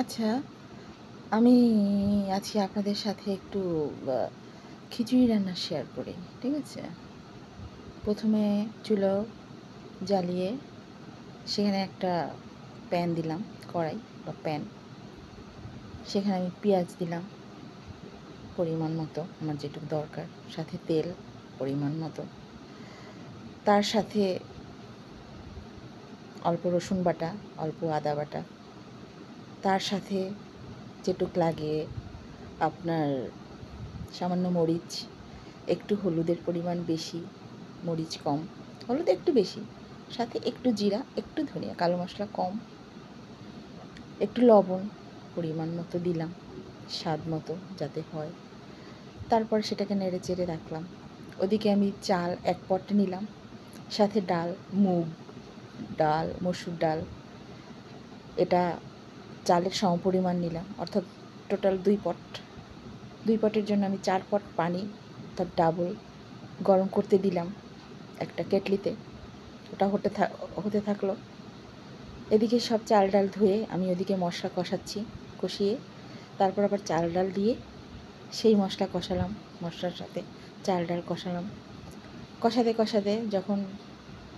আচ্ছা, আমি আজকে আপনাদের সাথে একটু খিচুড়ি রান্না শেয়ার করি। ঠিক আছে? প্রথমে চুলো জ্বালিয়ে সেখানে একটা প্যান দিলাম, কড়াই বা প্যান। সেখানে আমি পেঁয়াজ দিলাম পরিমাণ মতো, আমার যেটুকু দরকার, সাথে তেল পরিমাণ মতো। তার সাথে অল্প রসুন বাটা, অল্প আদা বাটা। তার সাথে যেটুক লাগে আপনার সামান্য মরিচ, একটু হলুদের পরিমাণ বেশি, মরিচ কম, হলুদ একটু বেশি, সাথে একটু জিরা, একটু ধনিয়া, কালো মশলা কম, একটু লবণ পরিমাণ মতো দিলাম, স্বাদ মতো যাতে হয়। তারপর সেটাকে নেড়ে চেড়ে রাখলাম। ওদিকে আমি চাল এক পট নিলাম, সাথে ডাল, মুগ ডাল, মসুর ডাল, এটা চালের সমপরিমাণ নিলাম, অর্থাৎ টোটাল 2 পট। 2 পটের জন্য আমি 4 পট পানি, তার ডাবল গরম করতে দিলাম একটা কেটলিতে। ওটা হতে থাকলো। এদিকে সব চাল ডাল ধুয়ে আমি ওদিকে মশলা কষাচ্ছি, কষিয়ে তারপর আবার চাল ডাল দিয়ে সেই মশলা কষালাম, মশলার সাথে চাল ডাল কষালাম। কষাতে কষাতে যখন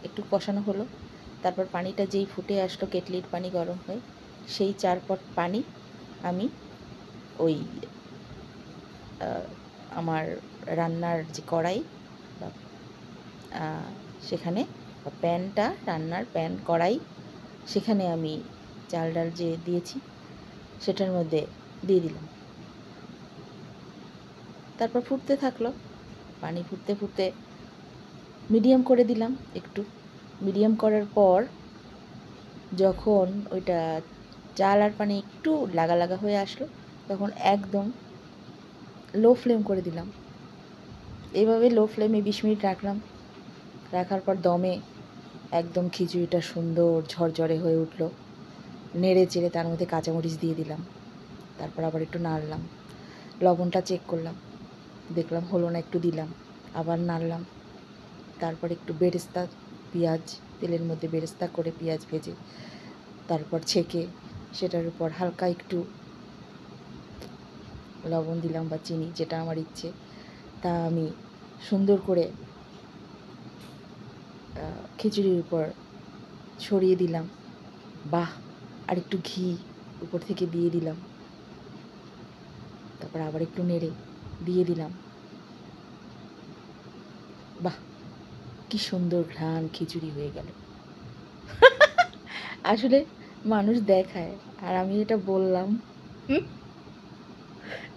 একটু কষানো হলো, তারপর পানিটা যেই ফুটে আসলো, কেটলির পানি গরম হয়ে, সেই 4 পট পানি আমি ওই আমার রান্নার যে কড়াই বা সেখানে, প্যানটা, রান্নার প্যান, কড়াই, সেখানে আমি চাল ডাল যে দিয়েছি সেটার মধ্যে দিয়ে দিলাম। তারপর ফুটতে থাকলো, পানি ফুটতে ফুটতে মিডিয়াম করে দিলাম একটু। মিডিয়াম করার পর যখন ওইটা চাল আর পানি একটু লাগা লাগা হয়ে আসলো, তখন একদম লো ফ্লেম করে দিলাম। এইভাবে লো ফ্লেমে 20 মিনিট রাখলাম। রাখার পর দমে একদম খিচুড়িটা সুন্দর ঝরঝরে হয়ে উঠল। নেড়ে চেড়ে তার মধ্যে কাঁচামরিচ দিয়ে দিলাম। তারপর আবার একটু নাড়লাম, লবণটা চেক করলাম, দেখলাম হলো না, একটু দিলাম, আবার নাড়লাম। তারপর একটু বেরেস্তা, পেঁয়াজ তেলের মধ্যে বেরেস্তা করে পেঁয়াজ ভেজে তারপর ছেঁকে সেটার উপর হালকা একটু লবণ দিলাম বা চিনি, যেটা আমার ইচ্ছে, তা আমি সুন্দর করে খিচুড়ির উপর ছড়িয়ে দিলাম। বাহ! আর একটু ঘি উপর থেকে দিয়ে দিলাম। তারপর আবার একটু নেড়ে দিয়ে দিলাম। বাহ! কি সুন্দর ঘ্রাণ, খিচুড়ি হয়ে গেল। আসলে মানুষ দেখায়, আর আমি এটা বললাম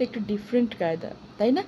একটু ডিফারেন্ট কায়দা, তাই না?